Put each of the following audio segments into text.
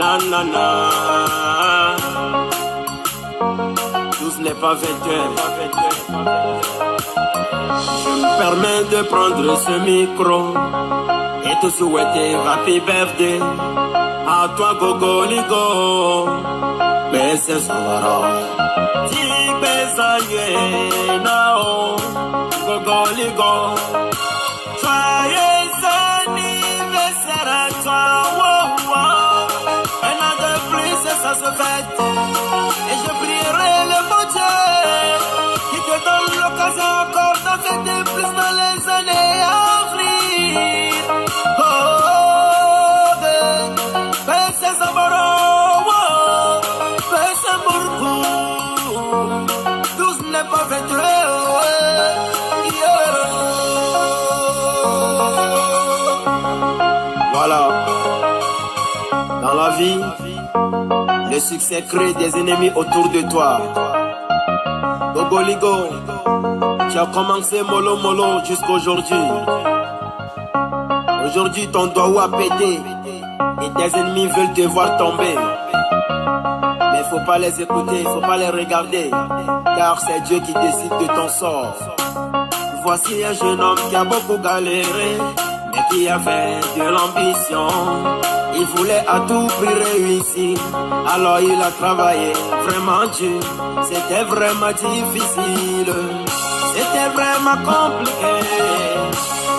nanana. 12 n'est pas 21. Je me permets de prendre ce micro et te souhaiter happy birthday à toi Gogoligo. Bese Soro Ti Besanye Nao Gogoligo. Joyeux anniversaire à toi, wow, wow. Un an de plus et ça se fête. Et je prierai le bon Dieu qui te donne l'occasion encore d'en fêter plus dans les années à venir. Oh, Bese Soro, wow, Bese Burku. 12 n'est pas 22. Voilà. Dans la vie, le succès crée des ennemis autour de toi. Gogoligo, tu as commencé mollo mollo jusqu'aujourd'hui. Aujourd'hui, ton doigt a pété et tes ennemis veulent te voir tomber. Mais faut pas les écouter, faut pas les regarder, car c'est Dieu qui décide de ton sort. Voici un jeune homme qui a beaucoup galéré, mais qui avait de l'ambition. Il voulait à tout prix réussir, alors il a travaillé vraiment dur. C'était vraiment difficile, c'était vraiment compliqué.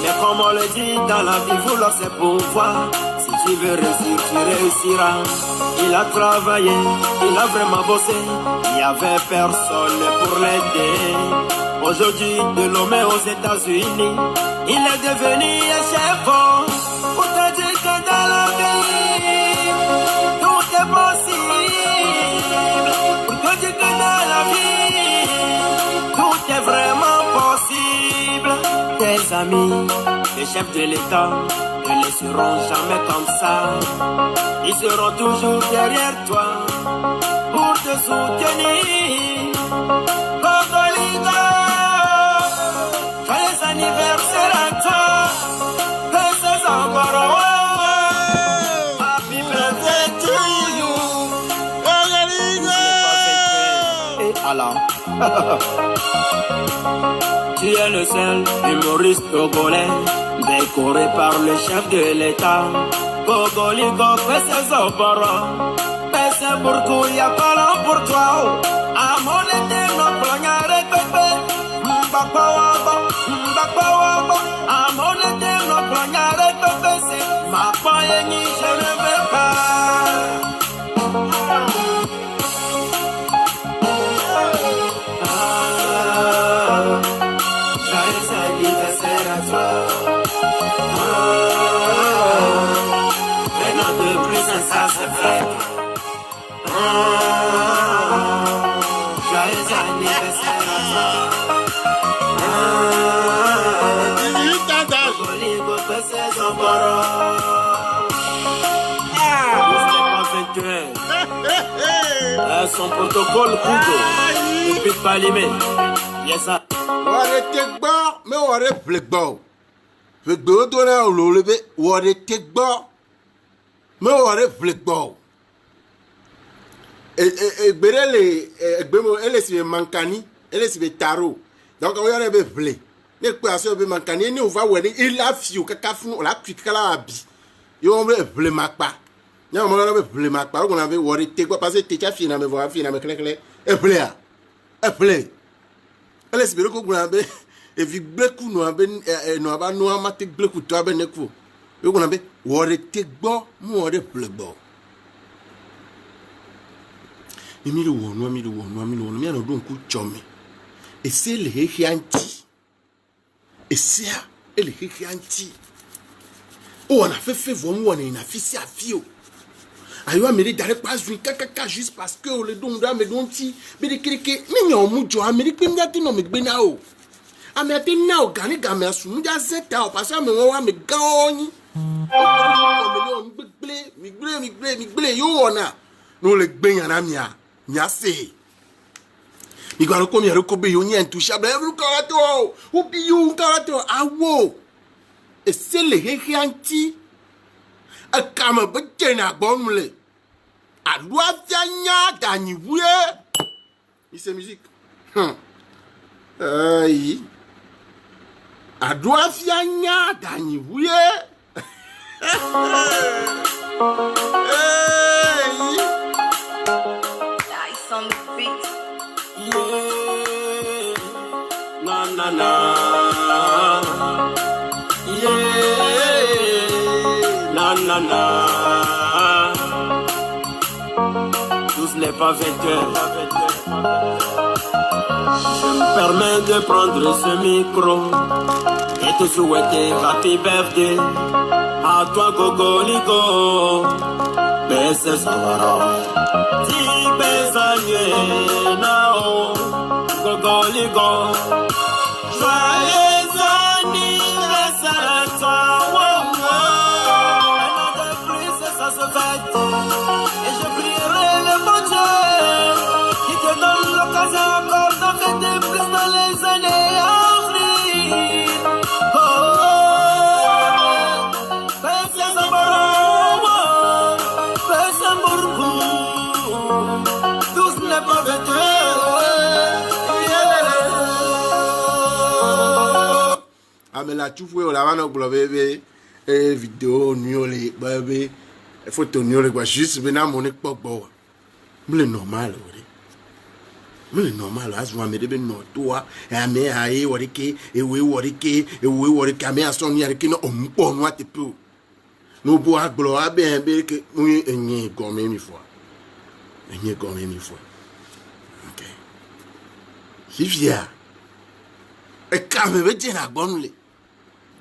Mais comme on le dit dans la vie, vouloir c'est pouvoir. Si tu veux réussir, tu réussiras. Il a travaillé, il a vraiment bossé. Il n'y avait personne pour l'aider. Aujourd'hui, de l'homme aux États-Unis, il est devenu un chef. Pour te dire que dans la vie, tout est possible. Pour te dire que dans la vie, tout est vraiment possible. Tes amis, les chefs de l'État, ne laisseront jamais comme ça. Ils seront toujours derrière toi pour te soutenir. Gogoligo, joyeux anniversaire à toi. Bese Soro, happy birthday to you. Gogoligo. Et Allah. Tu es le seul humoriste togolais décoré par le chef de l'État. Gogoligo, Bese Soro, Bese Burku, y'a pas là pour toi. Amon était notre plongare pepe. Mbakawabo, Mbakawabo. Amon était notre plongare pepe. C'est ma poignée, je ne veux pas. Joyeux anniversaire à toi. Un an de plus, ça se fait. Joyeux anniversaire à toi. Gogoligo, Bese Soro. Son protocole Google. Depuis Palimé. Yes, sir. What a take bar, me what a flick bow. The good one out, Lully, what a take bar, me what a flick bow. Berele, Bemo, Ellis Mancani, Ellis Taro. Donc, on a flé. Ne pas se be Mancani, ni va wedding, il a few cacafon, la cuicalabi. You won't be Macpa. Non, on avait flé Macpa, on avait what it take, parce que t'es fini, me voir fini, me clé, et player. A play. Ellis Beroko Grabe. If you break no aben no aba no amatic break to abeneku. You gonna be what it take ball, more the play ball. Emilio no me no don't cook chummy. A sail hehianti. A sear, el hehianti. Oh, on a fait one in a fissure few. Ayo amere direct pass vin kaka juste parce que le don da me don ti be de kirike mi yan mu jo America mi ati no me gbe na o ame ati na o gani ga me asu mu ja zeta o parce me won wa me gan oyin o me mi gble yo ona no le gbe yan na mi a se mi gba ko mi ro ko be yo yen touchable every karato o bi you karato awo e se le he anti a kama be na bomle Adoafianya Daniwouye. C'est musique. Adoafianya Daniwouye. Dice on the beat. Yeah, na na na. Yeah, na na na. Tous n'est pas vainqueur. Je me permets de prendre ce micro et te souhaiter happy birthday à toi Gogoligo. Bese Savara. Ti besanye nao Gogoligo. Joyeux anniversaire à toi. Un an de plus ça se fête. Et je prierai le bon Dieu qui te donne l'occasion encore d'en fêter plus dans les années à venir. Oh, Bese Savara. Tous n'est pas mais là, tu vois, la vanne au bébé, vidéo, nuole, bébé, photo, nuole, quoi, juste, maintenant, mon époque, bon, mais le normal, mais le normal, là, je vois, mais de non, toi, et mais, aïe, warike, et oui, warike, mais à son yard, qui n'a pas de noix, tu peux. Nous bois, gloire, bien, que nous, y comme une fois. Y comme une fois. Ok. Si vient, et quand me veut dire la bonne,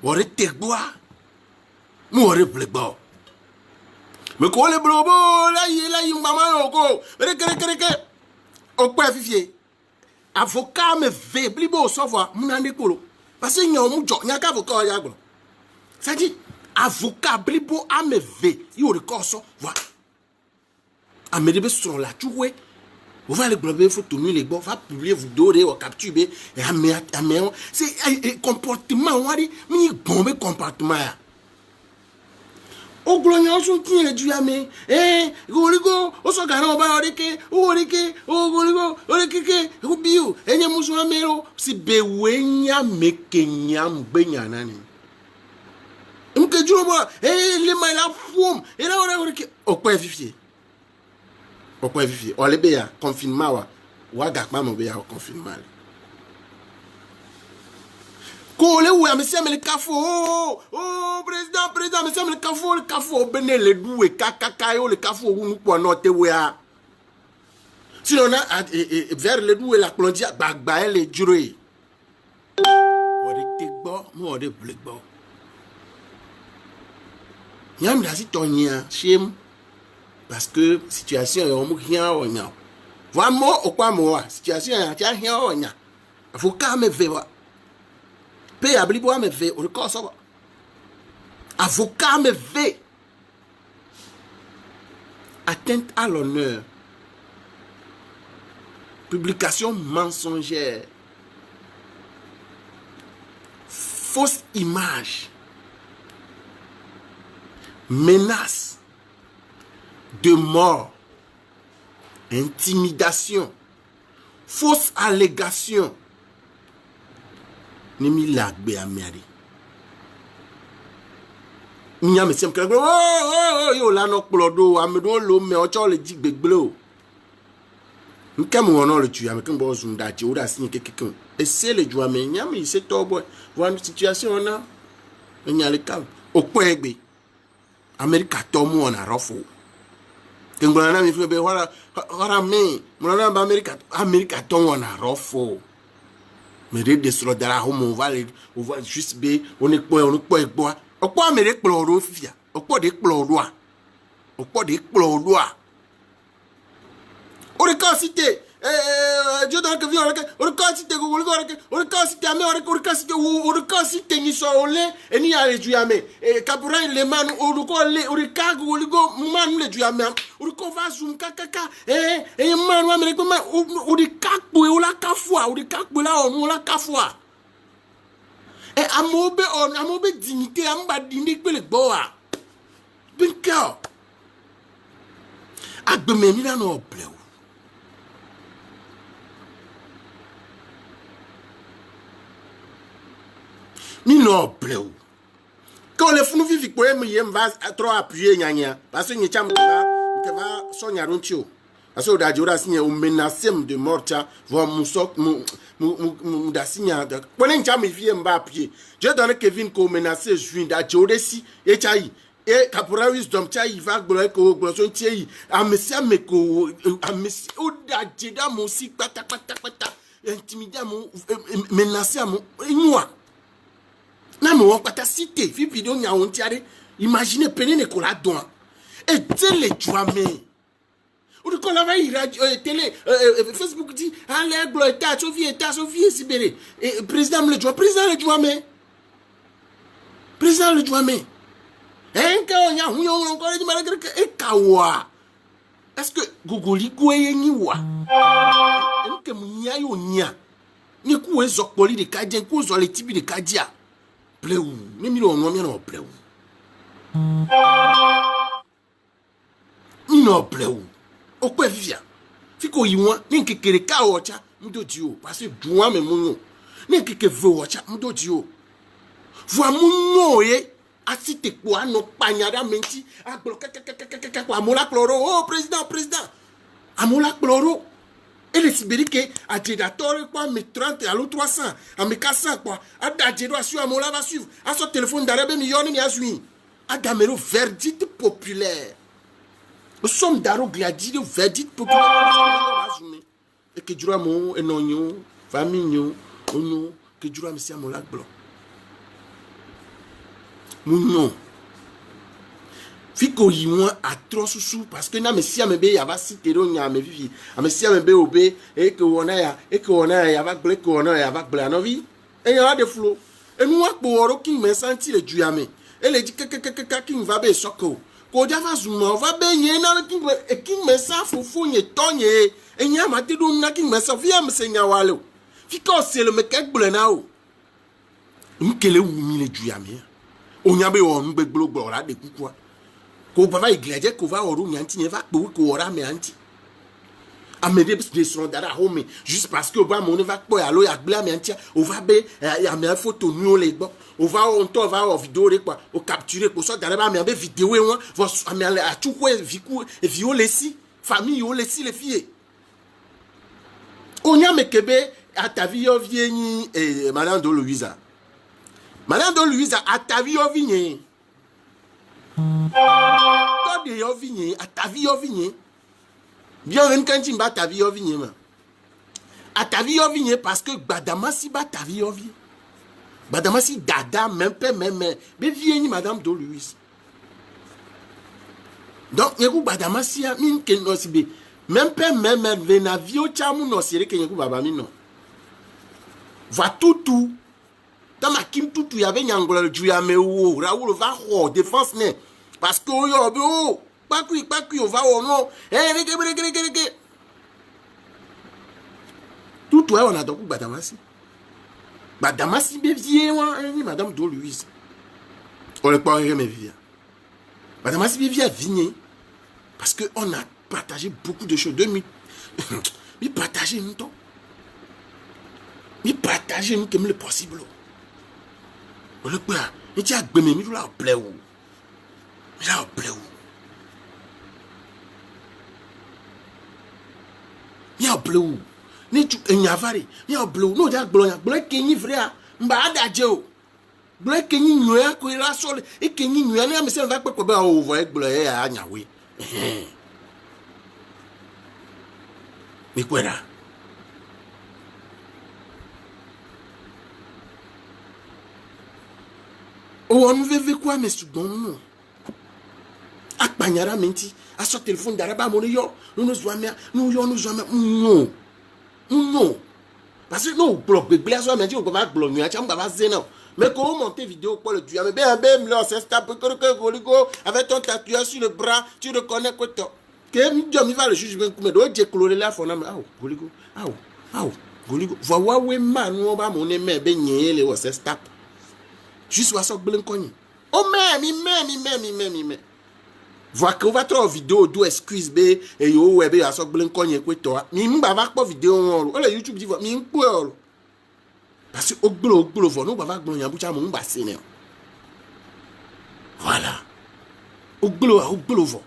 on est bois, moi, on est plus beau. Mais quoi le blobo, là, il maman, go, au quoi, fifier. Avocat me fait, blibo, savoir, mon andécolo. Parce que n'y a mon job, n'y a qu'à avocat, y a quoi. Ça dit, avocat, blibo, à me fait, il y a le corps, voilà. À me dire, sur la chouette. Vous allez glober, il faut tourner les bords, va publier, vous dorer, vous capturer, et à c'est un comportement, on va dire, mais bon comportement. Au glognon, on tient les diamants, goligo, on s'en garde, on va goligo, on bio, et y'a moussou amero, si bewenya, mekenya, benyanani. On peut dire, les mains la foum, et là, on a au point vivier. Au point vivier. On les béa, confinement, ou à gagma, mon béa, au confinement. Kole ou monsieur me le cafo oh président monsieur me le cafo bené le doué kakakayo le cafo ou nous pour noter wea si on a vers le doué la plondia bagba le juré on est tegbo mo de blekbo yam la si tonia chem parce que situation on mo rien on nya vraiment au quoi moi situation ya rien on nya faut quand même voir paye à blibois me fait, au record ça va. Avocat me fait. Atteinte à l'honneur. Publication mensongère. Fausse image. Menace de mort. Intimidation. Fausse allégation. Nimi lagbe ameri. Nya me sem kele yo la no plodo amedo lo me ocho le jigbegble. Nkam wono le tu amekin bo zunda ti o da sin kekeke. Ese le ju ame nya me se to boy. One situation na nya le kam. Opo egbe. America to mu ona rofo. Kengbola na mi fi be wara me. Mo na ba America to ona rofo. Mais des slots dans la home, on va juste be, on est quoi, on quoi, mais des chloro, fia, on quoi des chloro, on quoi des chloro. On est cité, Dieu donne que viens, on est cité, on est cité, on est cité, ni solé, et ni à les duamé, et Capurin, les man, on est cago, on est man, les duamé, on est va zoom, kaka, et man, on est capo, on la cafoi, on est capo là, on la cafoi. Et amobe dignité, amba dignité, le boa. Binka. Agbeme mi na no bleu. Mi no bleu. Quand les fous nous vivent pour me yem va trop appuyer nyanya parce que ni cham va sonya rontio. Parce que d'ajora signé ou menacé de mort voir mon soc mon d'asigna. Pour les cham vie mba appuyer. Je donne Kevin ko menacé juin d'ajora si et chai et caporal wisdom chai va gloire ko gloson tiei a monsieur me ko a monsieur ou d'ajeda mon si pata intimider mon menacé mon moi. Na mo on pata cité fi vidéo nya on tiare imaginez pene ne kola don et télé tuame ou de kola va radio télé Facebook dit allez gloire ta Sophie Sibéré et président le Djouamé hein ka nya hu yo encore di malgré que e kawa est-ce que gogoli goye ni wa en que munya yo nya ni ku ezokpoli de kadien ku zo le tibi de kadia bleu mimi lo no mi no bleu ni no bleu o pe vivia fiko yiwan ni kekere ka ocha mdoji o parce que duan me munyo ni keke ve ocha mdoji o vo munyo ye asite ko ano panyada menti agblo kekekekeke ko amola chloro oh président amola chloro. Et les Sibériques, à Jedator, quoi, mais 30 à l'autre 300, à mes 400, quoi, à Dadjedo, à suivre, à Mola va suivre, à son téléphone d'Arabe, million, et à suivre, à Damero, verdict populaire. Nous sommes d'Aro Gladi, verdict populaire. Et que du ramon, et non, famille, oignon, que du ramon, c'est à Mola blanc. Mon Fiko yimwa atroce sous parce que na mesia mebe ya va citer nya me vivi a mesia mebe obe et que on a ya va ble que on a ya va ble no vi et ya de flow et nous ko oro king me senti le duame et le dit que king va be soko ko ja va zuma va be nye na king me sa fufu nye tonye et nya ma te do na king me sa via me senya walo fiko c'est le mec ble na o nkele wu mi le duame o nya be o mbe gblo la de kukwa ko papa igleje ko va oru nyanti ne va ko ora me anti amede de son dara home juste parce que ba mon va ko alo ya bla me anti o va be ya me photo nu o le gbo o va on to va o vidéo re quoi o capturer ko so dara ba me be vidéo won vo ame a chukwe viku e viole si famille o le si les filles onya me kebe à ta vie o vieni madame de Louisa à ta vie o vieni toi de yo vigné à ta vie yo vigné bien même quand tu vas ta vie yo vigné à ta vie yo vigné parce que Badamasi bat ta vie yo vigné Badamasi dada même pas même mais vieni madame de Louise donc yeku Badamasi a min ken no sibe même pas même vena vio chamu no sire ken yeku baba mi no va tout dans ma kim tout y avait nyangolo le juame wo Raoul va ho défense ne parce que yo bo pas cuit on va au non tout toi on a donc Badamasi bevie wa ni madame de Louise on le pas remet vivre Badamasi bevie vigné parce que on a partagé beaucoup de choses 2000 mais partager nous temps mais partager nous comme le possible on le quoi et tu as gbemé mi la plaît ou la plaît ou ya bleu ni tu enyavare ya bleu no ja bleu ya bleu kenyi vrea mba adaje o bleu kenyi nyoya ko ira sole e kenyi nyoya na me se va pe ba o vo e bleu ya anyawe mi kwera o on veve quoi mais soudan akpanyara menti à son téléphone d'araba mon yo nous jamais non parce que nous bloque bébé so menti on va bloquer a chamba va zena mais comment monter vidéo pour le tu mais ben là c'est stop que goligo avec ton tatouage sur le bras tu reconnais que toi que mi va le juge ben comme do je colorer la fona ah goligo goligo va we man on va mon aimé ben nyele o c'est stop juste wa so blen koni oh mais Vois que va trop vidéo do excuse be et yo webe a so glen konye kweto. Mi mba va po vidéo on. O le YouTube di mi npo o. Parce que oglo vo no ba va gbon yan bucha mo mba se ne. Voilà. Oglo vo.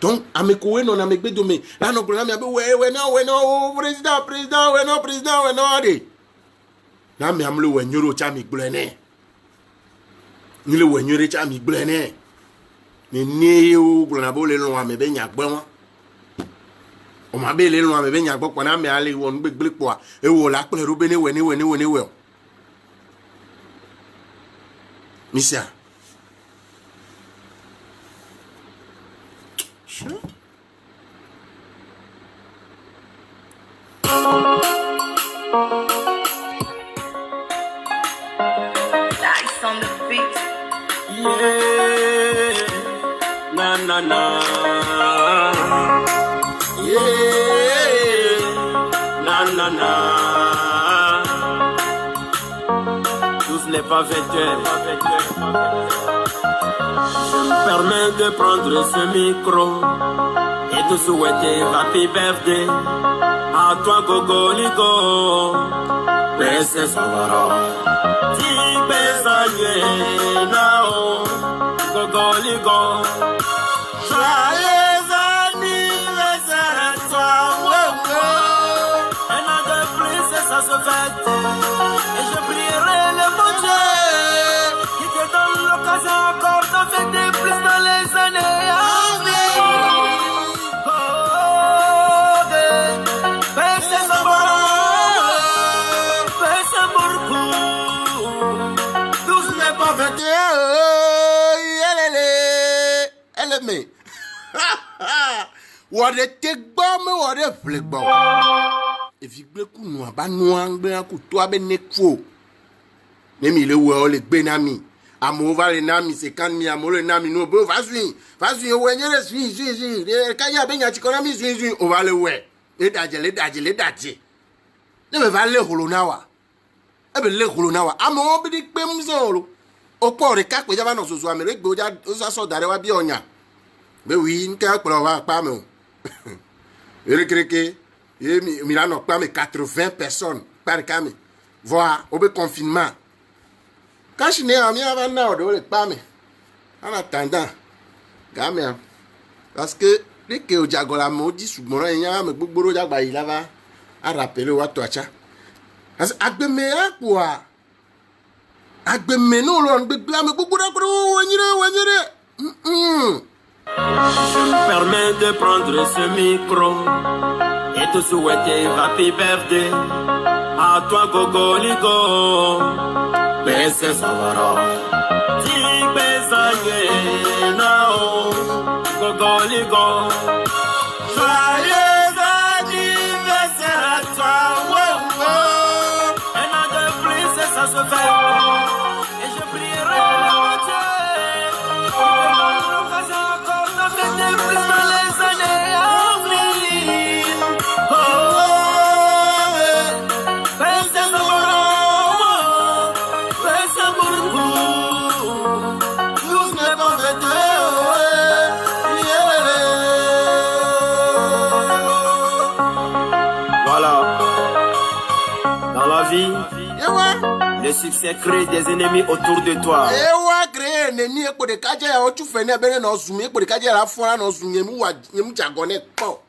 Donc, amekowe non amegbe dome. Là non problème abe we no président we no de. Na me amle we nyoro cha mi gblene. Ni le we nyoro cha mi gblene. Ni o glona bo le lo amebe nya gbe won. O ma be le lo amebe nya gbo ko na me ale won gbegbele po a. E wo la pele ro be ni we. Misia. Sure. Dice on the beat. Yeah, na. Yeah, na. Tous n'est pas vêtus. Je me permets de prendre ce micro et de souhaiter happy birthday à toi Gogoligo. Pese Savara, Tibe Zanye Nao Gogoligo. Joyeux anniversaire à toi, un an de plus et ça se fête. Et je prierai le bon Dieu qui te donne l'occasion encore de fêter plus dans les années à venir. Me. What a take bomb or a flick bomb. If you break no banwan, Benaku to a benefo. Name the world, Benami. I'm over in Nami, say, can me, I'm all in Nami, no, both as we, when you're swing, Kaya Benya Chikonami swing over the way. Let that. Never value Holonawa. I will let Holonawa. I'm all big Pemzolo. Opo re ka pe jaba no soso amere gbe o sa so dare wa bi onya be wi nka plo wa pa me o ere kreke e mi la no pa me 80 personnes par kame voir au be confinement quand je ne ami avant na o de pa me en attendant game parce que dès que o jagola mo di sugbon yan me gbogboro jagba yi lava a rappeler wa to acha as agbe me akwa agbe meno lo ngbe blame gbogbo wanyire Je me permets de prendre ce micro et te souhaiter happy birthday à toi Gogoligo. Pese Savara, Tibe Zanye Nao Gogoligo. Joyeux anniversaire à toi, un an de plus et ça se fait. Et je prierai le bon Dieu l'occasion encore de fêter plus dans les années à venir. Pese nous n'est pas vêtus. Voilà. Dans la vie, le succès crée des ennemis autour de toi. Ewa crée neni e de kaje ya otu fene bere no zumi e de kaje la fora no zumi mu jagone po.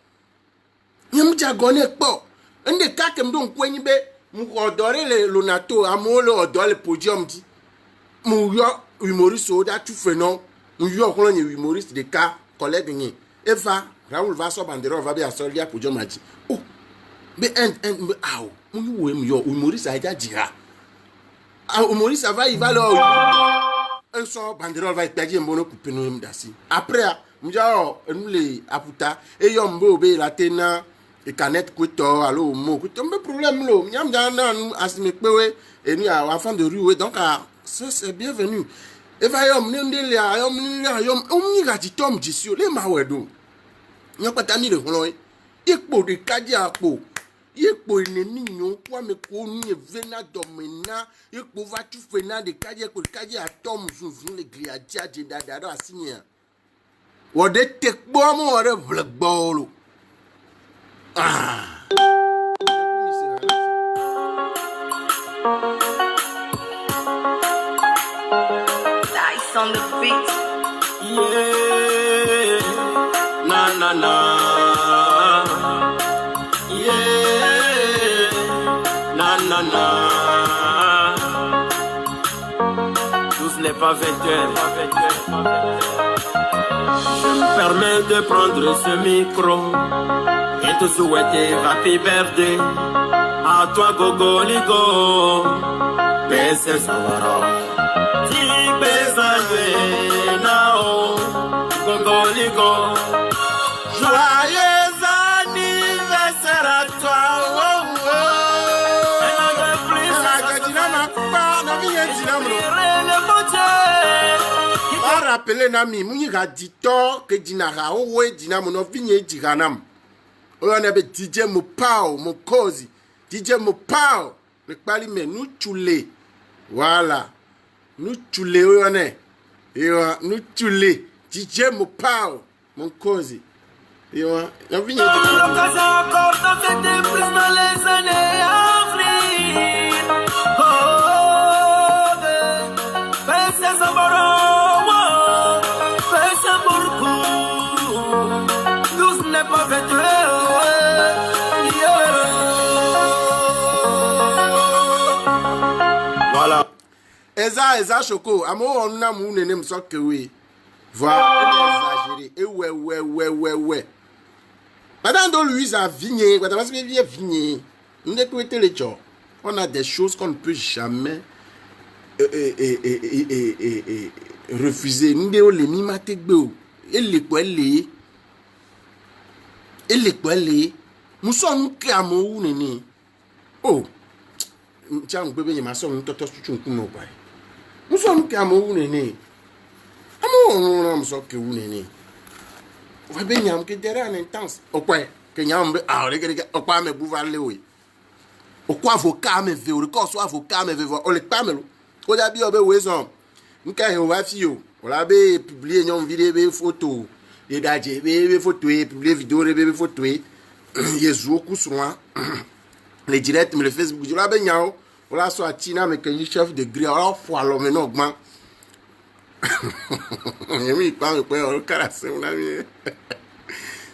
Nyemu jagone po. Nde kakem do nkwenyi be mu odore le lonato amolo odole podium di. Mu yo humoriste o da tu fene mu yo ko ni humoriste de ka collègue ni. Eva Raoul va so bandero va be asolia podium aji. Oh. Be aw. Mu wo em yo humoriste aja jira. Maurice va il va leur un son banderole va être mbono couper nous dasi après mjao nous les aputa et yombo be la tena et canette kuto allo mo kuto me problème lo nyam jana asime pewe et nous enfant de rue donc ça c'est bienvenu et va yom ndele yom omi gati tom jisio le mawedo nyopata mi le holo ikpo de kaji apo Yekpo ennemi nyon kwa me ko ni vena domena yekpo va tu fena de kaje ko kaje atom zunzun le gliadia de dada asinya wo de tekbo mo wo de vlegbolo ah Dice on the beat. Yeah, na na na. Yeah, na na na. Tous n'est pas 21. Je me permets de prendre ce micro et te souhaiter happy birthday à toi Gogo Ligo. Pese Savara. Gogoligo. Joyeux anniversaire à toi. Rappeler nami muni ga dito ke dinara owe dinamo no vinye diganam. Oyo na be DJ Mopao Mokozi. DJ Mopao le pali me nous chule. Voilà. Nous chule oyo ne. Yo nous chule. DJ Mopao Mokozi. Yo na vinye diganam. L'occasion encore d'en fêter plus dans les années à venir. Oh, Pese Savara. Voilà. Eza Choko, amo on na mu nene mso kewe. Voilà, exagéré. Ouais. Madame Don Louise a vigné, quand on va se bien vigné. On est tout été les gens. On a des choses qu'on ne peut jamais refuser. Nous devons les mimater gbeo. Et les kwele. Nous sommes clairement nene. Oh. Tiens, on peut bien ma soeur, nous t'as tout un coup. Nous sommes clairement nene. Amo on so ke nene. On va bien que derrière un intense. Au point que nyam ah regarde au quoi me bouva lewe. Au quoi avocat me veut, le soit avocat me veut, on le pamelo. O da bi obe weson. Nka he wa fio. On la be publier nyom vidéo photo. Et d'ailleurs, les photos, les vidéos, les photos, les jours les directs, les Facebook, je l'ai bien, on l'a soit Tina, mais que chef de grille, alors fois l'homme non augmente.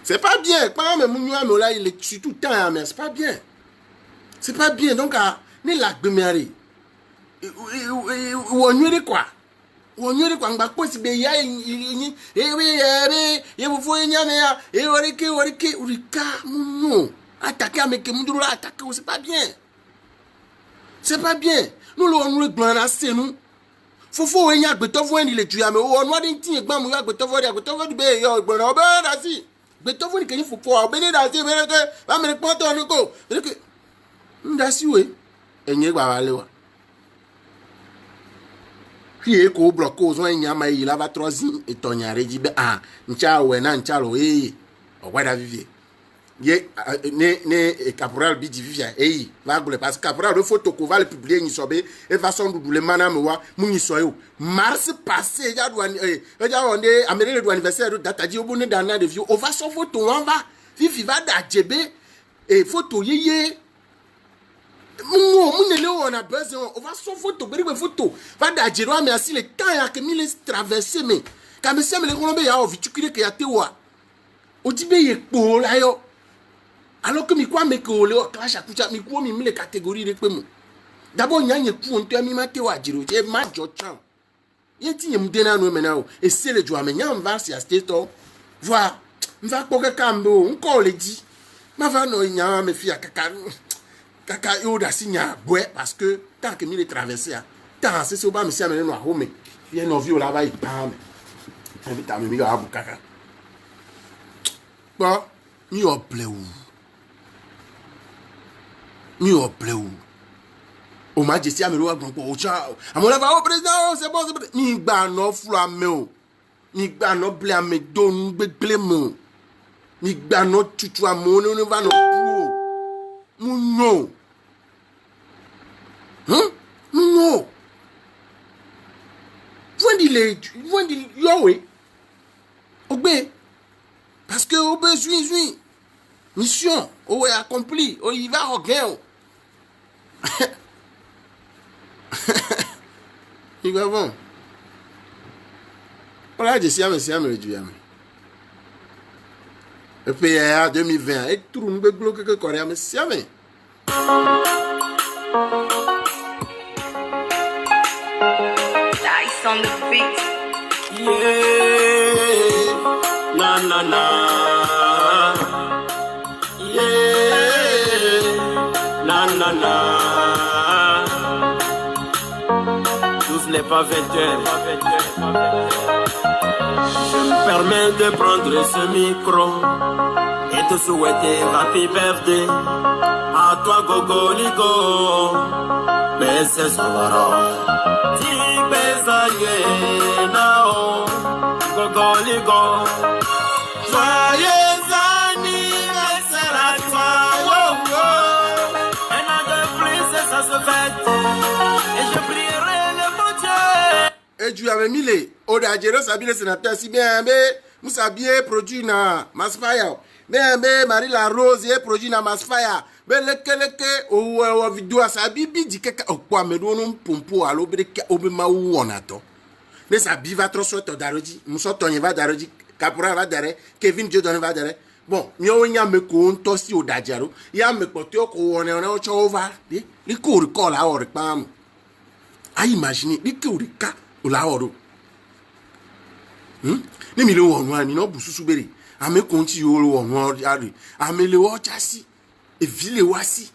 C'est pas bien, quand même, mon là, il est tout le temps, mais c'est pas bien. C'est pas bien, donc, ni la gbemerie. Ou on y quoi? Wonyore kwa ngba posi be ya ni ye bufo nyame ya warike urika munyo attaquer avec munduru attaquer c'est pas bien nous le glana c'est nous fofo enya gbetofo ni le tuya me o no de tin egba mu ya gbetofo du be yo gbona obe da si gbetofo ni kenyi fofo obe ni da si be ke ba me pon to ni ko be ke nda si we enye gba wale wa qui ko bloqué aux gens nyama il va 3 ans et tonya reji be ah ncha we na ncha lo o wada vivie ye ne caporal bi vivia va gole parce caporal de photo ko va le publier ni sobe et façon de le manam wa munyi soyo mars passé ya doit on est américain de anniversaire de data di obone dana de vieux on va son photo on va vivi va da jebe et photo yeye on a besoin, on va sur photo, photo. Va d'adjero, mais si le temps a que mille traversé, mais quand me semble les Colombiens, il y a vu tu qu'il y a tewa. Au Tibet, il est pour là, yo. Alors que mi quoi, mais que le clash à coucher, mi quoi, mi les catégories de paiement. D'abord, il y a une coup, on te a mis ma tewa, djero, j'ai ma jochan. Il y a un m'dena nous maintenant, et c'est le joie, mais il y a un vase à cette heure. Voilà, on va pour que cambo, on colle dit. Ma va no, il y a mes filles à caca. Kaka yo da signa boy parce que tant que mi les traverser tant c'est so ba mi si amene no ahome ye no vi o la ba ipam e bi ta mi yo abu kaka bon mi o bleu o majesty amene wa gbon po o cha amona ba o président c'est bon mi gba no flu ame o mi gba no ble ame do nu gbegble mo mi gba no tutu amone no va no Non. Hein? Non. Vous dites Yahweh. Obé. Parce que Obé, mission, Obé accompli. Oh, il va au gain. Il va bon. Voilà, je suis à me dire. Et puis, 2020, et tout le monde bloqué que Corée, mais c'est à Dice on the beat. Yeah, na na na. Yeah, na na na. 12 n'est pas 21. Je me permets de prendre ce micro et te souhaiter happy birthday à toi Gogo Ligo. Bese Sovaro. Gogo Ligo. Joyeux anniversaire à toi, wow, wow. Un an de plus et ça se fête. Et je prierai le bon Dieu. Et tu avais mis les Odajero Sabine sénateur si bien, mais Moussa bien produit na Masfaya. Mais Marie la Rose est produit na Masfaya. Mais le ou vidéo sa bibi dit que quoi me donne pompo à l'obreke obema ou on attend. Mais sa bibi va trop soit daroji, Moussa Tony va daroji, Capora va dare, Kevin Jordan va dare. Bon, mio nya me ko ntosi Odajero, ya me kote ko on o chova, li ko recall la or pam. A imaginer li ko rika o la oro. Ni mi le won wa mi no bususu bere. Ame konti yo lo won ari. Ame le wo chasi. E vile wasi.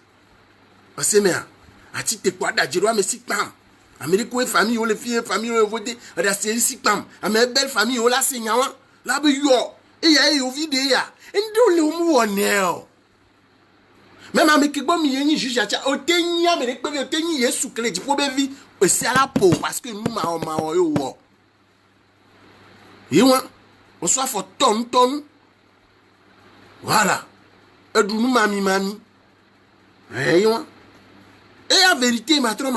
Osemea. Ati te kwa da jiro ame sikpam. Ame ko famille yo le fie famille yo voter. Ada seri sikpam. Ame belle famille yo la senyawan. La be yo. E ya e yo vide ya. Endo le mu wonel. Même ame kigbo mi yin juge acha o tenyi ame le pe o tenyi Yesu kle di po be vi. E se ala po parce que nous ma yo wo. Yiwa. On soit for ton. Voilà. Et d'où nous mami. Et la vérité, matro.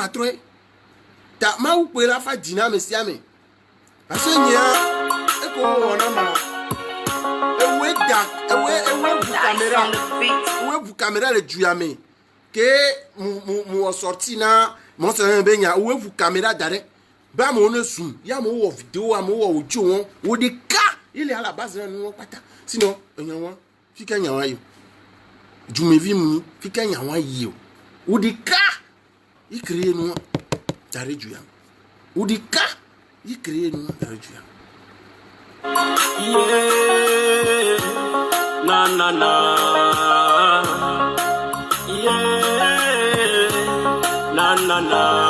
Ta ma ou peut la faire dîner, monsieur. Parce que n'y a. Et qu'on a ma. Et où est caméra? Où est vous caméra le diamé? Que mon sorti na. Mon c'est un baignard. Où est vous caméra d'arrêt? Bah mon zoom. Il y a mon vidéo, mon audio, ou des cas. Il est à la base de nous. Sinon, il y a un. Fika nyawa yo. Jumevi muni, fika nyawa yo. Ou di ka, i créé nous tare juya. Ou di ka, i créé nous tare juya. Yeah, na na na. Yeah, na na na.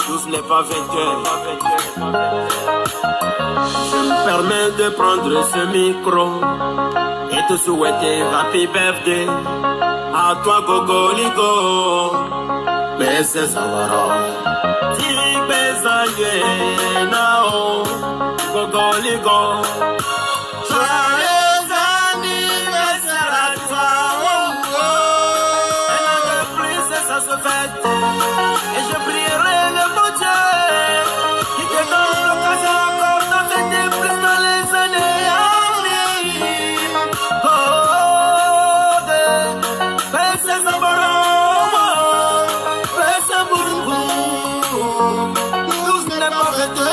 12 n'est pas 21. Je me permets de prendre ce micro et te souhaiter happy birthday à toi Gogo Ligo. Bese Sovaro. Tibezaye nao Gogo Ligo. Joyeux anniversaire à toi, oh, oh. Un an de plus et ça se fête. Et je prierai le bon Dieu qui te donne l'occasion encore de fêter plus dans les années à venir. Oh, Bese Sovaro, Bese Burungu, 12 n'est pas 21.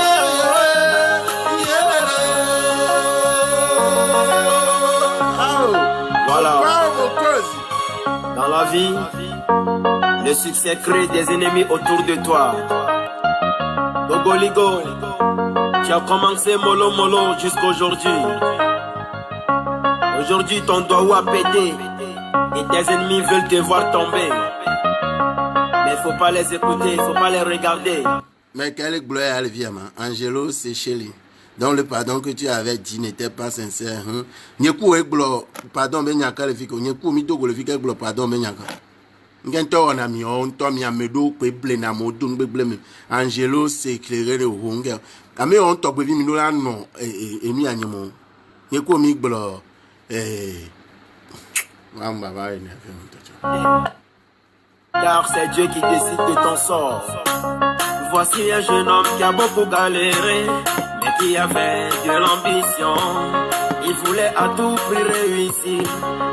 Voilà. Dans la vie, le succès crée des ennemis autour de toi. Gogo Ligo, tu as commencé mollo jusqu'à aujourd'hui. Aujourd'hui, ton doigt a pété et tes ennemis veulent te voir tomber. Mais faut pas les écouter, faut pas les regarder. Mais quelle gloire elle vient, Angelo, c'est chez lui. Donc le pardon que tu avais dit n'était pas sincère. Nyeku e glo pardon be nyaka le fiko nyeku mi dogo le fiko glo pardon be nyaka. Ngento ona mi on to mi amedo pe ble na modun be ble me. Angelo c'est éclairé le hunger. Ame on to be mi no la no e mi anyemo. Nyeku mi glo Car c'est Dieu qui décide de ton sort. Voici un jeune homme qui a beaucoup galéré, mais qui avait de l'ambition. Il voulait à tout prix réussir,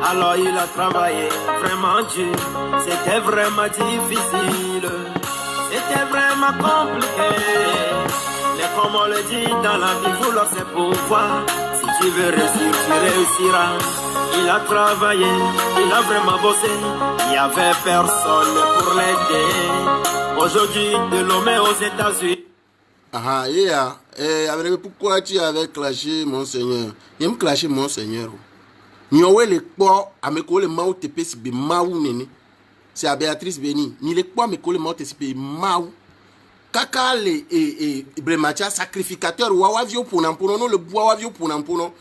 alors il a travaillé vraiment dur. C'était vraiment difficile, c'était vraiment compliqué. Mais comme on le dit dans la vie, vouloir c'est pouvoir. Si tu veux réussir, tu réussiras. Il a travaillé, il a vraiment bossé. Il n'y avait personne pour l'aider. Aujourd'hui, de l'homme aux États-Unis. Ah, yeah. Pourquoi tu avais clashé mon Seigneur? Il me clashé mon Seigneur. Nyowe le quoi à me coller maou te pesi be maou nene. C'est à Béatrice Béni. Ni le quoi me coller maou te pesi be maou. Kaka le bremacha sacrificateur wawa vio pour n'ampono le bois wa vio pour n'ampono.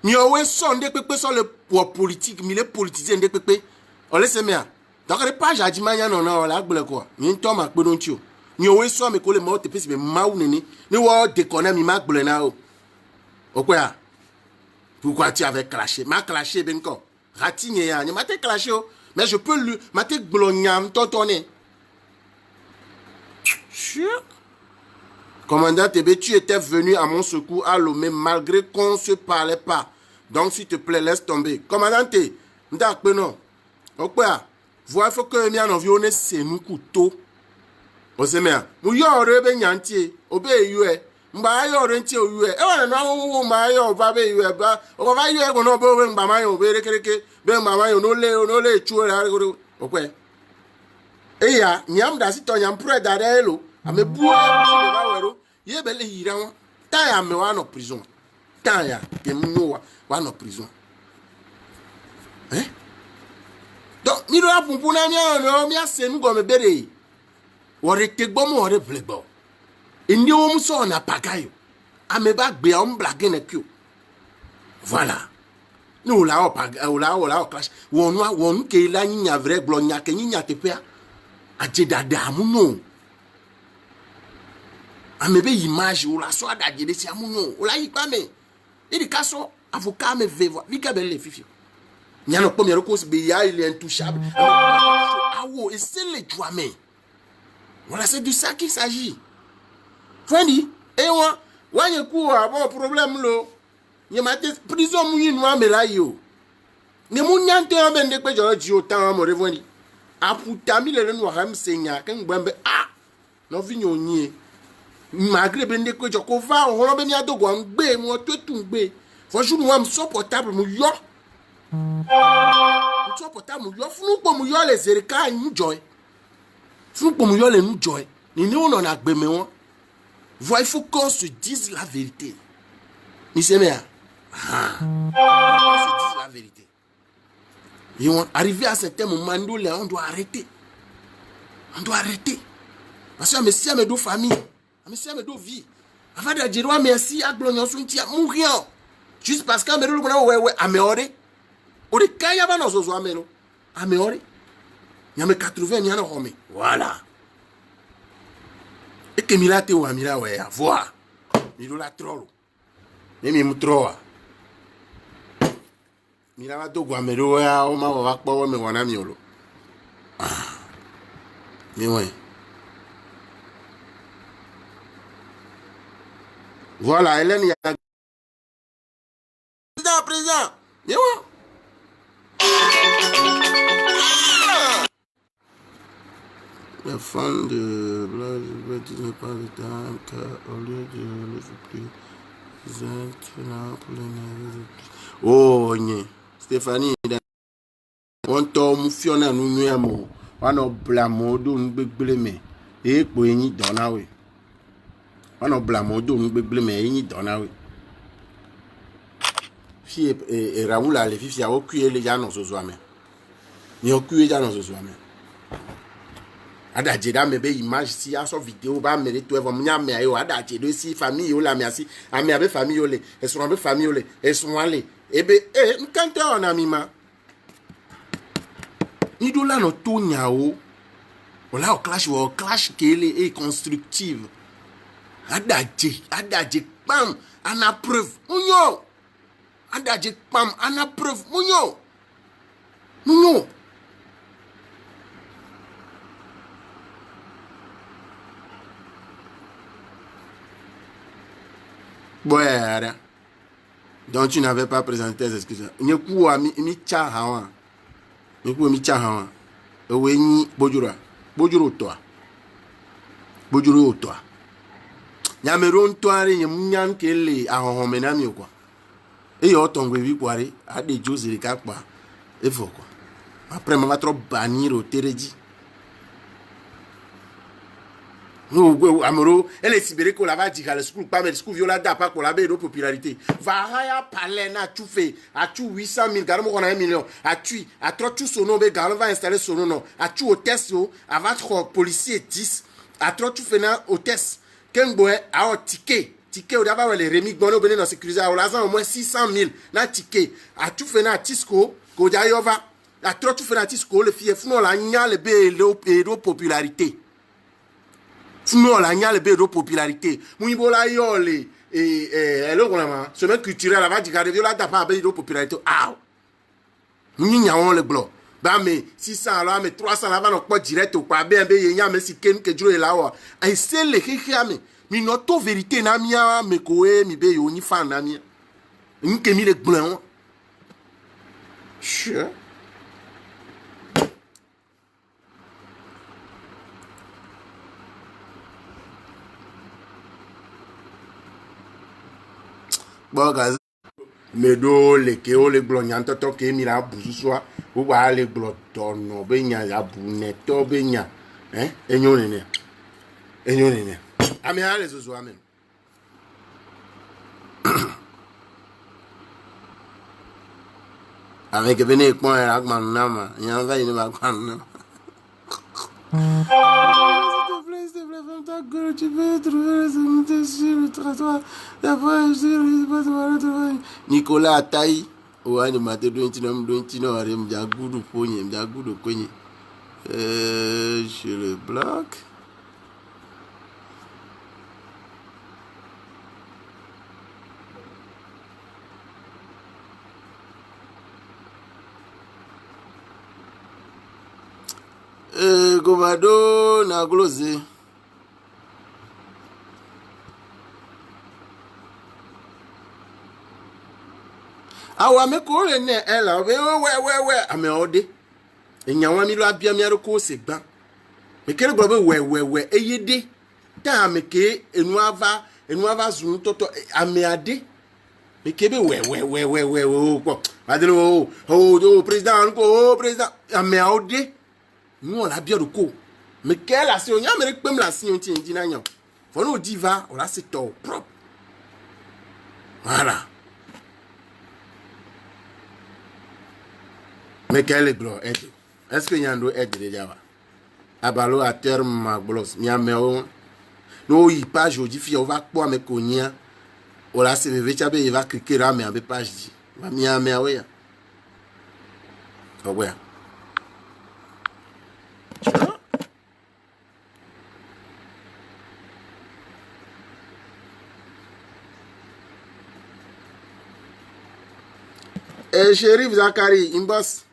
Nyowe son de pepe son le poids politique, mi le politicien de pepe. On laisse mea. Donc les pages à dimanya non non la gbele quoi. Ni to ma gbedon tio. Nyowe so me coller maou te pesi be maou nene. Ni wa déconner mi ma gbele na o. Okwa. Pourquoi tu avais clashé? Ma clashé benko. Ratigné ya, ni m'a clashé o. Mais je peux lui m'a te glonyam tontonné. Commandant TB, tu étais venu à mon secours à Lomé malgré qu'on ne se parlait pas. Donc, s'il te plaît, laisse tomber. Commandant TB, non. Voilà, il faut que nous envions ces nous couteaux. Vous savez, nous y aurons un yantier, obéir. Mba yo renti o yue e wana na wo ma yo ba be yue ba o ba yue ko no bo we mba ma yo be rekereke be mba ma yo no le chu la o kwe e ya nyam da si to nyam pre da de lo ame bu o ba wero ye be le yira won ta ya me wa no prison ta ya ke mu wa no prison donc mi ro apun na nya no mi ase nu go me bere wo re te gbo mo re blego indi o so na pagayo ameba gbe o mblage na kio voilà nous là o paga o là o clash wonu ke la nya vrai glo nya ke nya te pe aje dada mu no amebe image o la so adaje de si amu no o la yi pa me iri kaso avocat me vevo vi ka belle fifi nya no premier ko be ya il est intouchable awo et c'est le joie mais voilà c'est de ça qu'il s'agit. Fendi, ewa, wanye kuwa, bon problème lo. Nye mate, prison mouyi noua me la yo. Ne mounyan te yon bende kwe jolo jiyo tan mo revondi. Aputa mi le noua ram senya, ken mbembe, non vinyo nye. Magre bende kwe jolo kova, on holon bende yado gwa mbe, mwa twetu mbe. Fonjou noua msopotable mou yo. Msopotable mou yo, funu po mou yo le zerika yon joy. Funu po mou yo le nou joy. Ni ne on a gbe me wan. Voilà, il faut qu'on se dise la vérité. Monsieur Méa. On se dise la vérité. Et on arrive à un certain moment, on doit arrêter. On doit arrêter. Parce que monsieur me do famille. Monsieur me do vie. Avant de dire merci à Glonion Suntia, mourir. Juste parce que me do ouais améoré. O de kaya ba no zo amelo. Améoré. Il y a 80 ni ana homé. Voilà. Et que milate ou amila ouais à voir. Il la trollo. Nemi mutroa. Mila va to guamero ya o ma va pa me wana miolo. Mais ouais. Voilà, Hélène y a président. Mais ouais. Les fans de Blaise disent pas le temps car au lieu de le supplier, ils ont là pour les nerfs. Oh, nye. Stéphanie, on tombe fiona nous nuamo. On a blamodo nous begleme. Et pour y donner. On a blamodo nous begleme et y donner. Si et Raoul a les filles, il y a aucun les gens dans ce soir. Il y a aucun les gens dans ce soir. Ada jeda mebe image si aso vidéo ba mere to evo nya me ayo ada jedo si famille yo la me asi ami abe famille yo le esun abe famille yo le esun ale ebe nkante ona mima ni do la no to nya o wala o clash kele constructive ada je pam ana preuve munyo ada je pam ana preuve munyo Non. Ouais, donc tu n'avais pas présenté tes excuses. Ni kuwa mi cha hawa. Ni kuwa mi cha hawa. Ewe ni bojura. Bojuro toa. Bojuro toa. Nyameron toare nyamnyan kele ahohome na mi kwa. E yo tongwe vi kware ade josiri ka kwa. E fo kwa. Après mama trop bannir au tereji. Amoro, elle est sibérée qu'on la va dire à la school, pas mais le school viola d'apa qu'on la baie de popularité. Va à palais, na tu fais, à tu 800 000, garde on a 1 million, à tu, à trop tout son nom, garde va installer son nom, à tu au test, à votre policier 10, à trop tout fait au test, qu'un boy a un ticket, au d'abord les remis, bon, on dans sécuriser, à l'argent au moins 600 000, na ticket, à tu fais na tisco, qu'au d'ailleurs à trop tout fait na tisco, le fief, non, la nya le bé et de popularité. Sinon, la nya le bé de popularité. Mouibola yole et le gouvernement, semaine culturelle, la va dire que la dapa bé de popularité. Ah! Mounya on le blanc. Bah, mais 600 là, mais 300 là, va donc pas direct ou pas. Ben, ben, y'a mais si ken que Dieu est là. Et c'est le kékéame. Mais notre vérité, namia, me koé, mi bé yoni fan namia. Nous qui mis le blanc. Sure. Bon, gaz. Medo le ke o le glonyan toto ke mi la buzu soa o ba le glotono be nya ya bune to be nya enyo nene ami ha le zozo amen avec venez point la manama ya va ni ba kwan s'il te plaît, femme ta gueule, tu peux trouver les unités sur le trottoir. D'abord, je ne pas te trouver. Nicolas Taï, ou un matin de Tino, m'dia goudou pogné, m'dia goudou cogné. Je le bloque. Gomado na glosé. Awa me ko le ne ela we ame ode. Enyanwa mi lo abia mi aroko se gban. Me kere gbo be we eyede. Ta me ke enu ava zun toto ame ade. Me ke be we ko. Adelo président ko président ame ode. Nous on a bien le coup. Mais quelle action? On y a même la action qui est dit n'ayant. Faut nous diva, on a c'est top propre. Voilà. Mais quelle est blanc? Est-ce qu'il y a un aide déjà? Abalo à terme ma blouse. Mia meo. No y page aujourd'hui fi on va quoi me konya. On a c'est vecha be il va cliquer là mais en page dit. Va mia mea ouais. Oh ouais. Chérif Zakari, inbox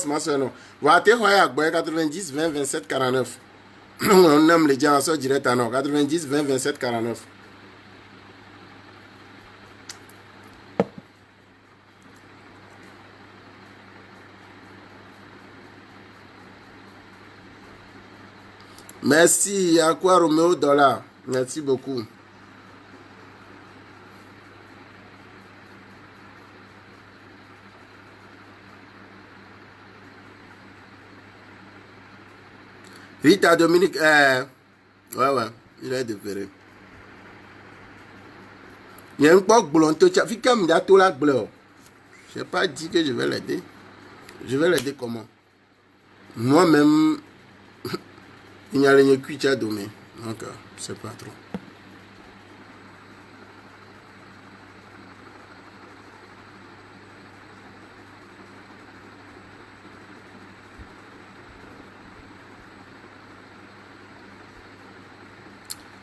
ma soeur, non. Va te hoya 90 20 27 49. On aime les gens en direct à non. 90 20 27 49. Merci à quoi Roméo Dollar. Merci beaucoup. Rita Dominique, ouais, il est déféré. Il y a un peu de blonde, tu as vu comme il y a tout là de bleu. Je n'ai pas dit que je vais l'aider. Je vais l'aider comment? Moi-même, il n'y a rien qui t'a donné. Donc, c'est pas trop.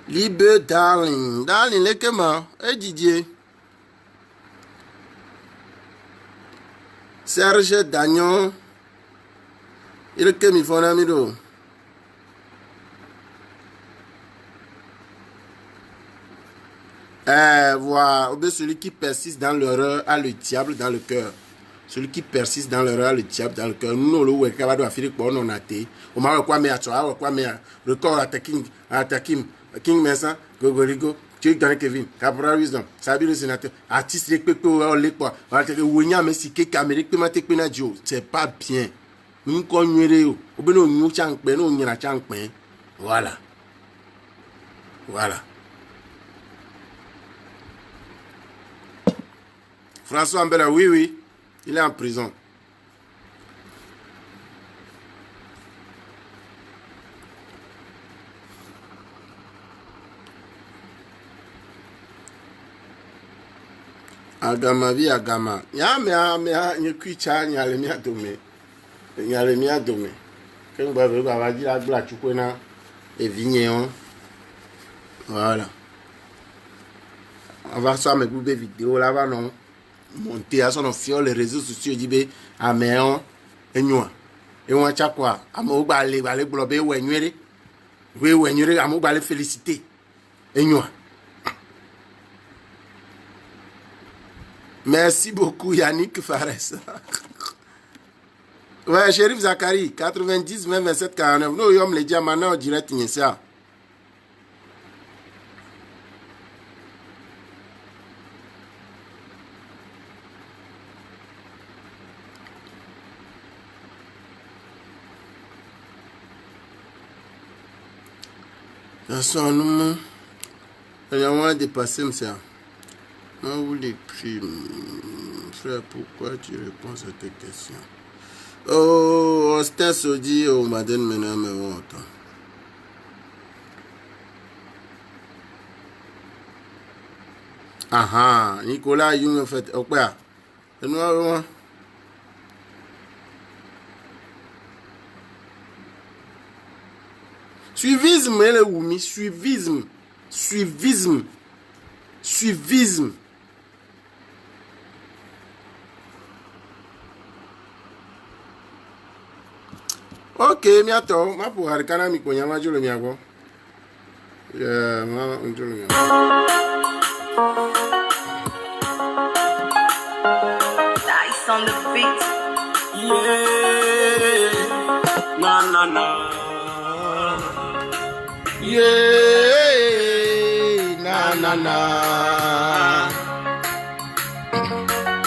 Libe darling, les comment? Et Didier. Serge Dagnon, Il est que mi font ami d'eau. Voilà, celui qui persiste dans l'erreur a le diable dans le cœur. Celui qui persiste dans l'erreur a le diable dans le cœur. Nous, le web, on a fait on a été. On m'a quoi, mais à toi, quoi, mais record attacking, King Messa, Gogoligo, tu es Kevin, Caporal Wisdom, Sabi le sénateur, artiste, les pépés, les quoi, William, mais si quelqu'un Amérique peut m'attaquer, c'est pas bien. Nous connaissons, nous chang, nous n'y a chang, voilà. Voilà. François Ambela, oui, il est en prison. Agama vi agama. Ya me kuicha nya le mi adome. Nya le mi adome. Ke ngba be ba di la gla chukwe na e vigneon. Voilà. On va sur mes groupes vidéo là-bas non. Monter à son fiole les réseaux sociaux dit be améon enyoa. Et on cha quoi? Amo ba le globe we nywere. We nywere amo ba le féliciter. Enyoa. Merci beaucoup Yannick Fares. Ouais, Chérif Zakari, 90 20 27 49. Nous yom les diamants direct ça. Ça nous on dépassé ça. On vous l'écrit, frère, pourquoi tu réponds à cette question? Oh, Austin Sodi, oh, madame, maintenant, mais bon, attends. Ah, Nicolas Young, en fait, ok, c'est noir, suivisme, elle est où, mi? Suivisme. Ok, mi attends, ma pour arcana mi konya ma jolo mi ago. Ma jolo mi. Dice on the beat. Yeah, na. Yeah, na.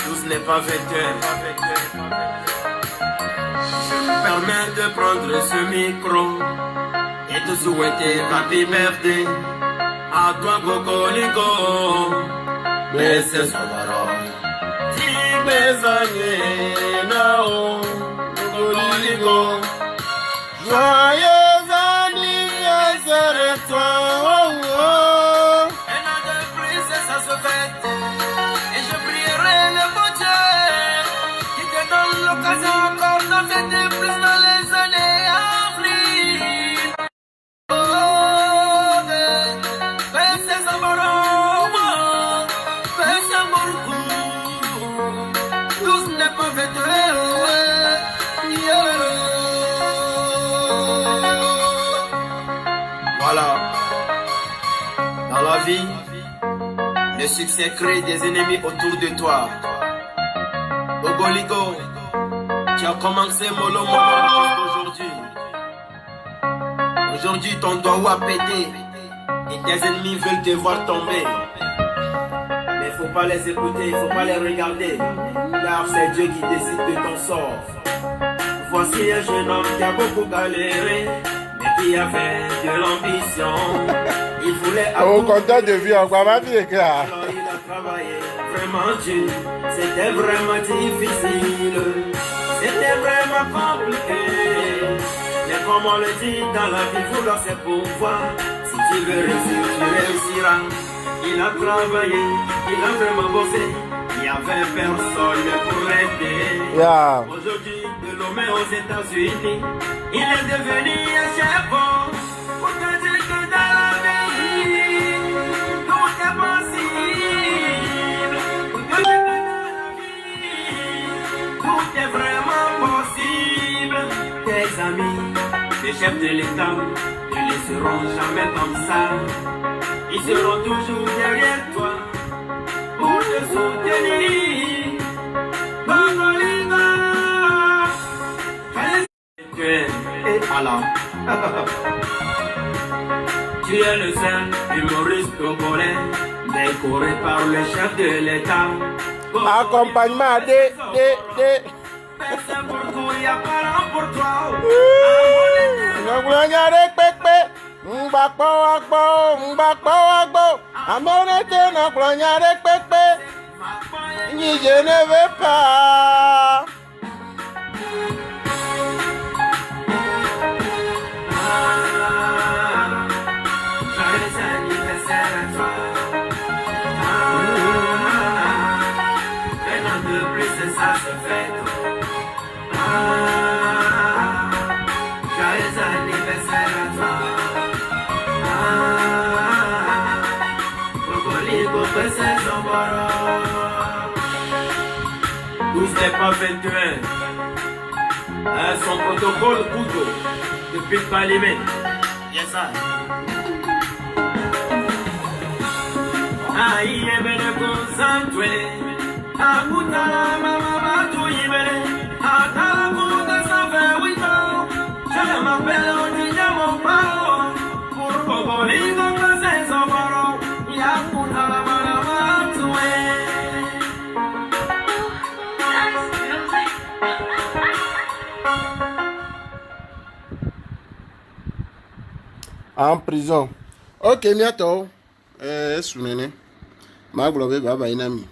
Tout ce n'est pas vecteur. Je me permets de prendre ce micro et de souhaiter happy birthday à toi Gogoligo. Mais c'est son baron. Si mes années nao Gogoligo. Joyeux anniversaire à toi. Un an de plus et ça se fête. Et je prierai le bon Dieu qui te donne l'occasion encore d'en fêter plus dans les années à venir. Oh, c'est un baron, c'est un bon coup. Tous ne peuvent être voilà. Dans la vie, le succès crée des ennemis autour de toi. Gogoligo, tu as commencé mollo aujourd'hui. Aujourd'hui, ton doigt a pété et tes ennemis veulent te voir tomber. Mais faut pas les écouter, faut pas les regarder, car c'est Dieu qui décide de ton sort. Voici un jeune homme qui a beaucoup galéré, mais qui avait de l'ambition. Il voulait content de vivre encore ma vie, alors il a travaillé vraiment dur. C'était vraiment difficile. C'était vraiment compliqué. Mais comme on le dit dans la vie, vouloir c'est pouvoir. Si tu veux réussir, tu réussiras. Il a travaillé, il a vraiment bossé. Il n'y avait personne pour l'aider. Yeah. Aujourd'hui, de l'homme aux États-Unis, il est devenu un chef. Pour te dire que dans la vie, tout est possible. Pour te dire que dans la vie, tout est vraiment possible. Tes Les chefs de l'État ne laisseront jamais comme ça. Ils seront toujours derrière toi pour te soutenir. Congolina, tu es Allah. Tu es le seul humoriste congolais décoré par le chef de l'État. Accompagnement Personne pour toi, il n'y a pas là pour toi. Je ne veux pas. Joyeux anniversaire à toi. Un an de plus et ça se fête. Joyeux anniversaire à toi. Cocolico, c'est son boro. 12 n'est pas 21. Son protocole Kudo depuis le Parlement. Yes, sir. Aïe, belle concentré. Akutala, maman, tout y belle. Atala, Kuda, ça fait 8 ans. Je m'appelle Odija, mon paro. Pour Cocolico, c'est son boro. Yakutala, maman, tout En prison. Ok, miato. Sunene. Maglobe baba inami.